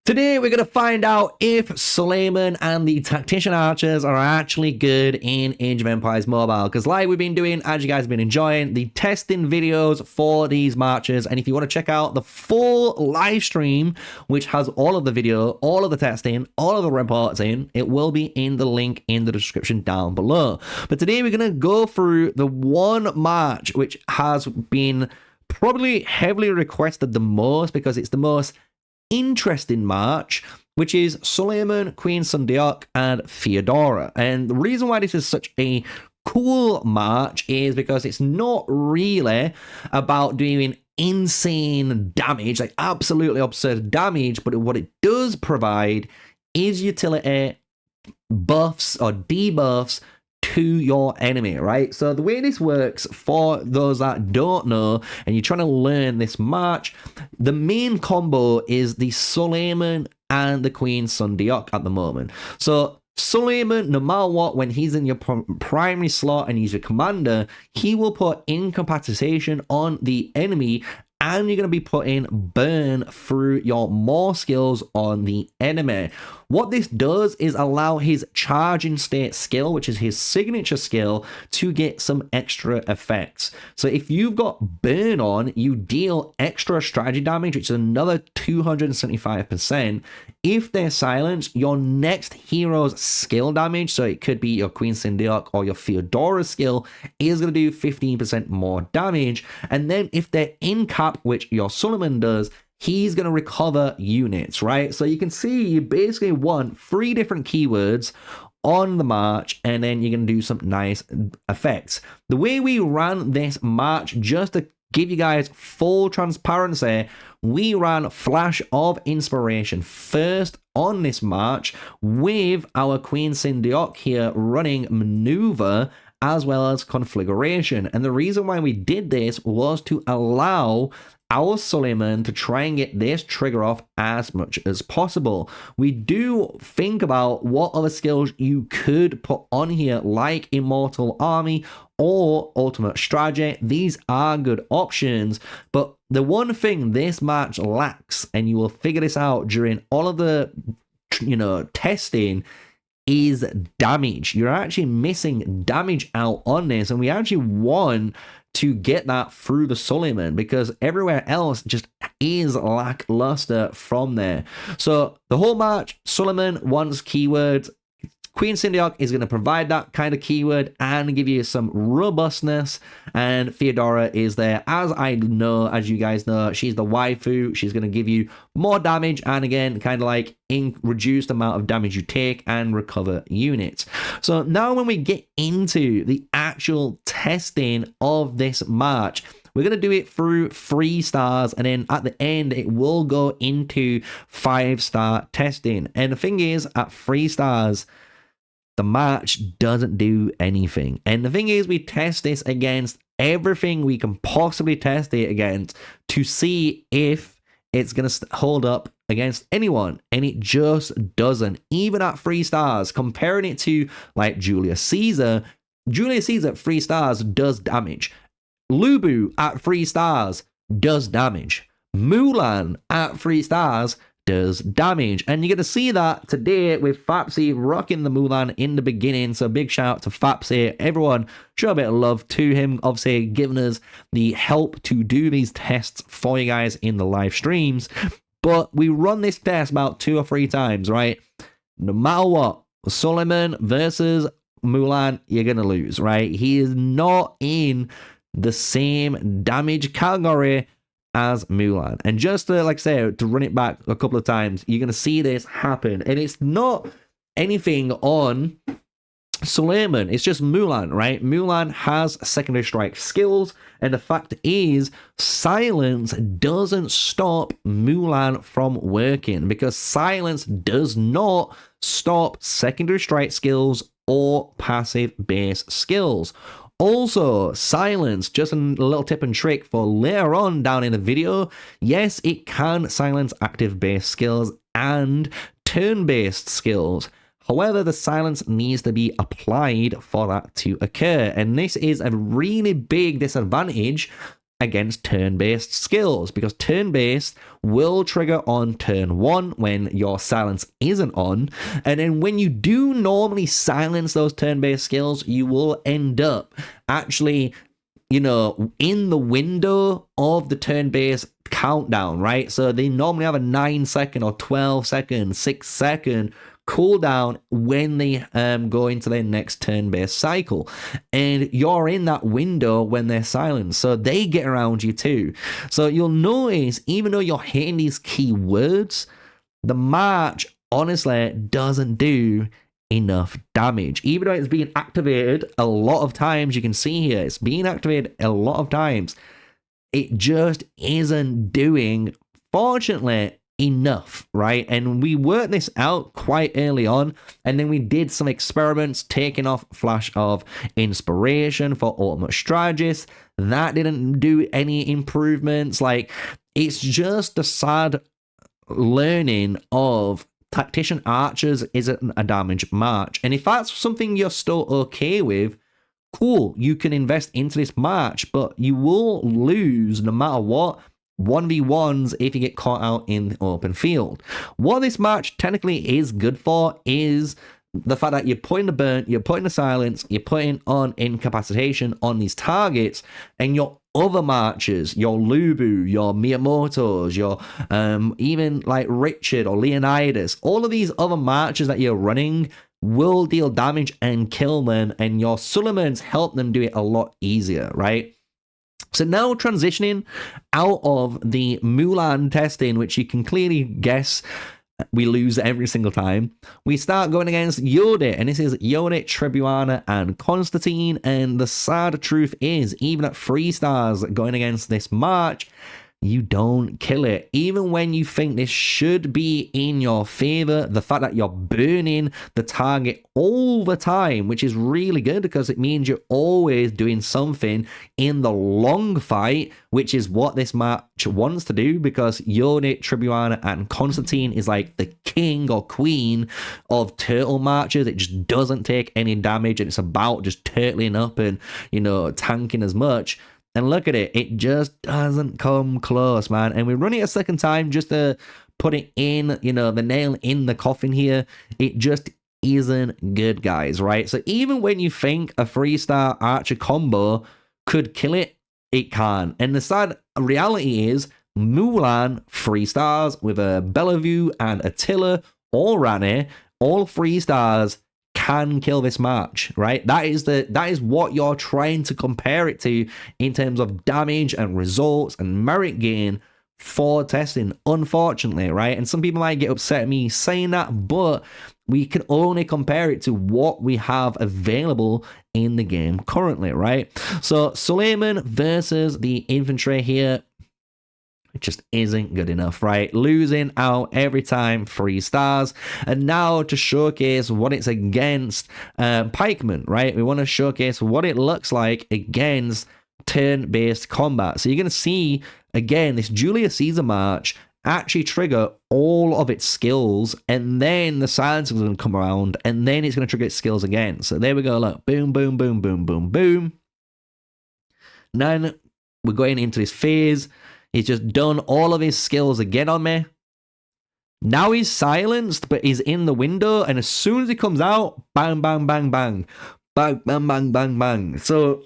Today, we're going to find out if Suleiman and the Tactician Archers are actually good in Age of Empires Mobile. Because like we've been doing, as you guys have been enjoying, the testing videos for these marches. And if you want to check out the full live stream, which has all of the video, all of the testing, all of the reports in, it will be in the link in the description down below. But today, we're going to go through the one march which has been probably heavily requested the most because it's the most interesting march, which is Suleiman, Queen Seondok, and Theodora. And the reason why this is such a cool march is because it's not really about doing insane damage, like absolutely absurd damage, but what it does provide is utility buffs or debuffs to your enemy, right? So the way this works, for those that don't know and you're trying to learn this march, the main combo is the Suleiman and the Queen Seondok at the moment. So Suleiman, no matter what, when he's in your primary slot and he's your commander, he will put incapacitation on the enemy, and you're going to be putting burn through your more skills on the enemy. What this does is allow his charging state skill, which is his signature skill, to get some extra effects. So if you've got burn on, you deal extra strategy damage, which is another 275%. If they're silenced, your next hero's skill damage, so it could be your Queen Seondok or your Theodora skill, is going to do 15% more damage. And then if they're in cap, which your Suleiman does, he's going to recover units, right? So you can see you basically want 3 different keywords on the march, and then you're going to do some nice effects. The way we ran this march, just to give you guys full transparency, we ran Flash of Inspiration first on this march with our Queen Seondok here running Maneuver as well as Conflagration. And the reason why we did this was to allow our Suleiman to try and get this trigger off as much as possible. We do think about what other skills you could put on here, like Immortal Army or Ultimate Strategy. These are good options, but the one thing this match lacks, and you will figure this out during all of the testing, is damage. You're actually missing damage out on this, and we actually want to get that through the Suleiman because everywhere else just is lackluster from there. So the whole match, Suleiman wants keywords. Queen Seondok is going to provide that kind of keyword and give you some robustness, and Theodora is there. As you guys know, she's the waifu. She's going to give you more damage, and again, kind of like in reduced amount of damage you take and recover units. So now when we get into the actual testing of this march, we're going to do it through 3 stars, and then at the end, it will go into 5-star testing. And the thing is, at 3 stars, the march doesn't do anything. And the thing is, we test this against everything we can possibly test it against to see if it's going to hold up against anyone. And it just doesn't. Even at 3 stars, comparing it to like Julius Caesar at 3 stars does damage. Lubu at 3 stars does damage. Mulan at 3 stars does damage, and you're going to see that today with Fapsy rocking the Mulan in the beginning. So big shout out to Fapsy. Everyone show a bit of love to him, obviously giving us the help to do these tests for you guys in the live streams. But we run this test about 2 or 3 times, right? No matter what, Suleiman versus Mulan, you're going to lose, right? He is not in the same damage category as Mulan. And just to, like I say, to run it back a couple of times, you're going to see this happen. And it's not anything on Suleiman, it's just Mulan, right? Mulan has secondary strike skills, and the fact is, silence doesn't stop Mulan from working, because silence does not stop secondary strike skills or passive base skills. Also, silence, just a little tip and trick for later on down in the video. Yes, it can silence active base skills and turn-based skills. However, the silence needs to be applied for that to occur. And this is a really big disadvantage against turn-based skills, because turn-based will trigger on turn 1 when your silence isn't on, and then when you do normally silence those turn-based skills, you will end up actually, you know, in the window of the turn-based countdown, right? So they normally have a 9-second or 12-second, 6-second cooldown when they go into their next turn-based cycle, and you're in that window when they're silenced, so they get around you too. So you'll notice, even though you're hitting these keywords, the March honestly doesn't do enough damage, even though it's being activated a lot of times. You can see here it's being activated a lot of times. It just isn't doing, fortunately, enough, right? And we worked this out quite early on, and then we did some experiments taking off Flash of Inspiration for Ultimate Strategists. That didn't do any improvements. Like, it's just a sad learning of Tactician Archers isn't a damage march, and if that's something you're still okay with, cool, you can invest into this march, but you will lose no matter what 1v1s if you get caught out in the open field. What this march technically is good for is the fact that you're putting the burn, you're putting the silence, you're putting on incapacitation on these targets, and your other marches, your Lubu, your Miyamoto's, your even like Richard or Leonidas, all of these other marches that you're running will deal damage and kill them, and your Suleimans help them do it a lot easier, right? So now transitioning out of the Mulan testing, which you can clearly guess we lose every single time, we start going against Yodit, and this is Yodit, Tribuana, and Constantine. And the sad truth is, even at 3 stars going against this March, you don't kill it. Even when you think this should be in your favor, the fact that you're burning the target all the time, which is really good because it means you're always doing something in the long fight, which is what this match wants to do, because Yodit, Tribuana, and Constantine is like the king or queen of turtle marches. It just doesn't take any damage, and it's about just turtling up and, you know, tanking as much. And look at it, it just doesn't come close, man. And we run it a second time just to put it in, you know, the nail in the coffin here. It just isn't good, guys, right? So even when you think a 3-star Archer combo could kill it, it can't. And the sad reality is, Mulan, 3 stars with a Bellevue and Attila, all Rani, all 3 stars, can kill this match, right? That is what you're trying to compare it to in terms of damage and results and merit gain for testing, unfortunately, right? And some people might get upset at me saying that, but we can only compare it to what we have available in the game currently, right? So Suleiman versus the infantry here, it just isn't good enough, right? Losing out every time, 3 stars. And now to showcase what it's against pikemen, right? We want to showcase what it looks like against turn-based combat. So you're going to see, again, this Julius Caesar march actually trigger all of its skills, and then the silence is going to come around, and then it's going to trigger its skills again. So there we go, look, boom, boom, boom, boom, boom, boom. Then we're going into this phase. He's just done all of his skills again on me. Now he's silenced, but he's in the window, and as soon as he comes out, bang, bang, bang, bang. Bang, bang, bang, bang, bang. So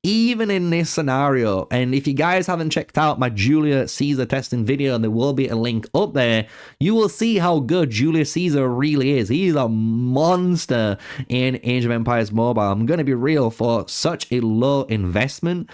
even in this scenario, and if you guys haven't checked out my Julius Caesar testing video, and there will be a link up there, you will see how good Julius Caesar really is. He's a monster in Age of Empires Mobile. I'm going to be real, for such a low investment.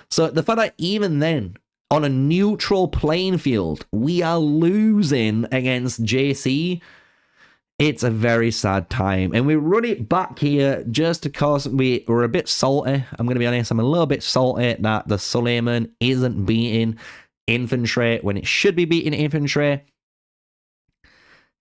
So the fact that even then, on a neutral playing field, we are losing against JC, it's a very sad time. And we run it back here just because we're a bit salty. I'm going to be honest, I'm a little bit salty that the Suleiman isn't beating infantry when it should be beating infantry.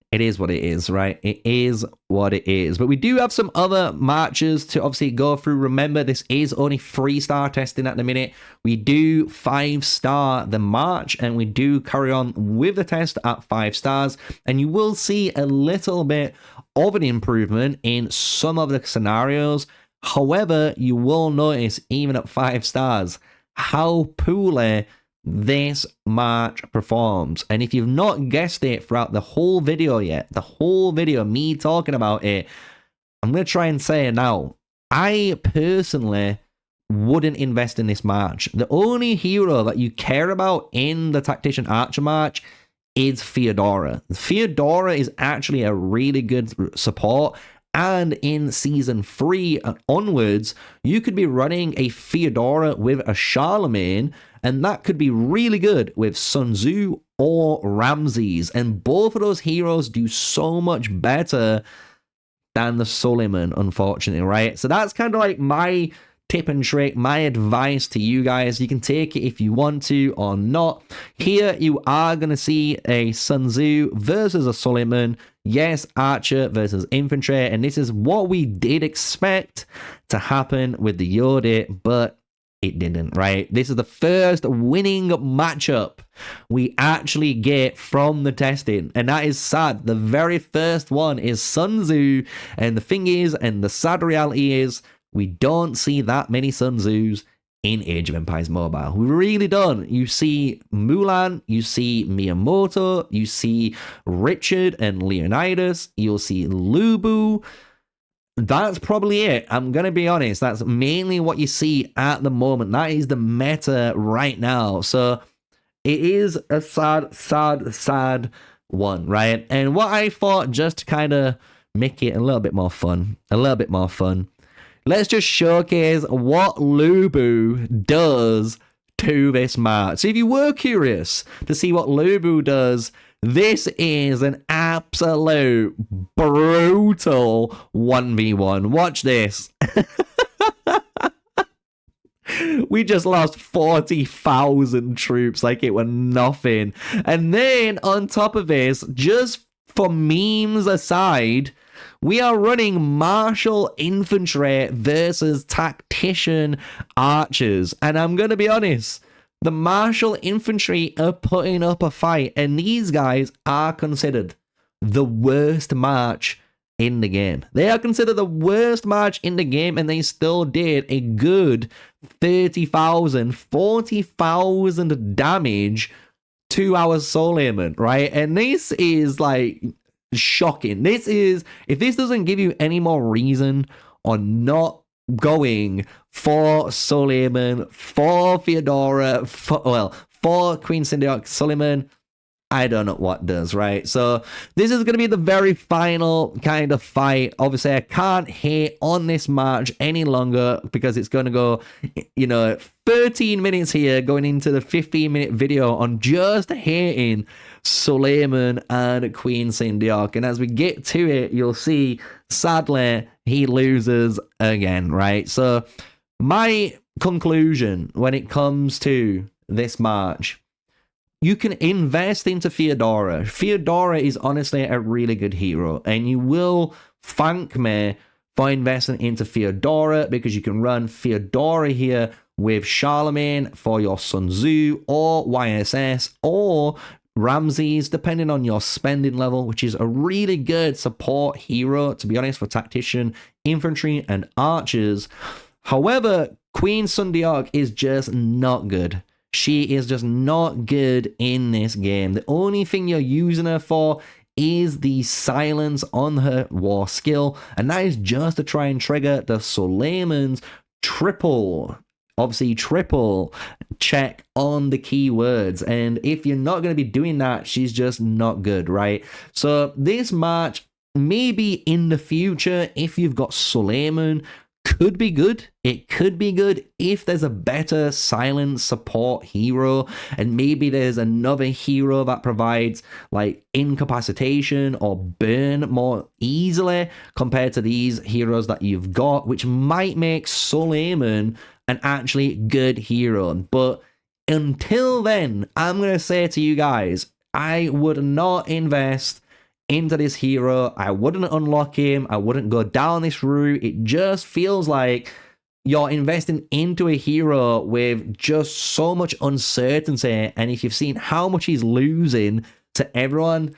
It is what it is, right? It is what it is. But we do have some other marches to obviously go through. Remember, this is only 3-star testing at the minute. We do 5-star the march, and we do carry on with the test at 5 stars. And you will see a little bit of an improvement in some of the scenarios. However, you will notice even at 5 stars, how poorly this match performs. And if you've not guessed it throughout the whole video yet, the whole video, me talking about it, I'm going to try and say it now. I personally wouldn't invest in this match. The only hero that you care about in the Tactician Archer match is Theodora. Theodora is actually a really good support, and in Season 3 and onwards, you could be running a Theodora with a Charlemagne, and that could be really good with Sun Tzu or Ramses, and both of those heroes do so much better than the Suleiman, unfortunately, right? So that's kind of like my tip and trick, my advice to you guys. You can take it if you want to or not. Here you are going to see a Sun Tzu versus a Suleiman. Yes, Archer versus Infantry, and this is what we did expect to happen with the Yodi, but it didn't, right? This is the first winning matchup we actually get from the testing, and that is sad. The very first one is Sun Tzu, and the thing is, and the sad reality is, we don't see that many Sun Tzus in Age of Empires Mobile. We really don't. You see Mulan, you see Miyamoto, you see Richard and Leonidas, you'll see Lubu. That's probably it. I'm going to be honest. That's mainly what you see at the moment. That is the meta right now. So it is a sad one, right? And what I thought, just to kind of make it a little bit more fun, let's just showcase what Lubu does to this match. So if you were curious to see what Lubu does, this is an absolute brutal 1v1. Watch this. We just lost 40,000 troops like it were nothing. And then on top of this, just for memes aside, we are running martial infantry versus tactician archers. And I'm going to be honest, the martial infantry are putting up a fight, and these guys are considered the worst match in the game. They are considered the worst match in the game, and they still did a good 30,000, 40,000 damage to our Suleiman, right? And this is like shocking. This is, if this doesn't give you any more reason on not going for Suleiman, for Theodora, for Queen Seondok Suleiman, I don't know what does, right? So this is going to be the very final kind of fight. Obviously, I can't hate on this match any longer because it's going to go, 13 minutes here going into the 15-minute video on just hating Suleiman and Queen Seondok. And as we get to it, you'll see, sadly, he loses again, right? So my conclusion when it comes to this match, you can invest into Theodora. Theodora is honestly a really good hero, and you will thank me for investing into Theodora because you can run Theodora here with Charlemagne for your Sun Tzu or YSS or Ramses, depending on your spending level, which is a really good support hero, to be honest, for tactician, infantry, and archers. However, Queen Seondok is just not good. She is just not good in this game. The only thing you're using her for is the silence on her war skill, and that is just to try and trigger the Suleiman's triple check on the keywords. And if you're not going to be doing that, she's just not good, right? So this match, maybe in the future, if you've got Suleiman, could be good. It could be good if there's a better silent support hero, and maybe there's another hero that provides like incapacitation or burn more easily compared to these heroes that you've got, which might make Suleiman an actually good hero. But until then, I'm going to say to you guys, I would not invest into this hero. I wouldn't unlock him. I wouldn't go down this route. It just feels like you're investing into a hero with just so much uncertainty. And if you've seen how much he's losing to everyone,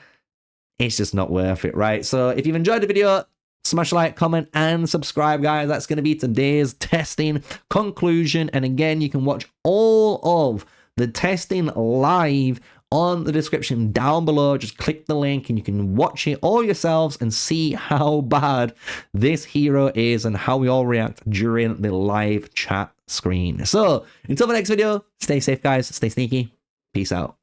it's just not worth it, right? So if you've enjoyed the video, Smash a like, comment, and subscribe, guys. That's going to be today's testing conclusion. And again, you can watch all of the testing live on the description down below. Just click the link and you can watch it all yourselves and see how bad this hero is and how we all react during the live chat screen. So until the next video, stay safe, guys. Stay sneaky. Peace out.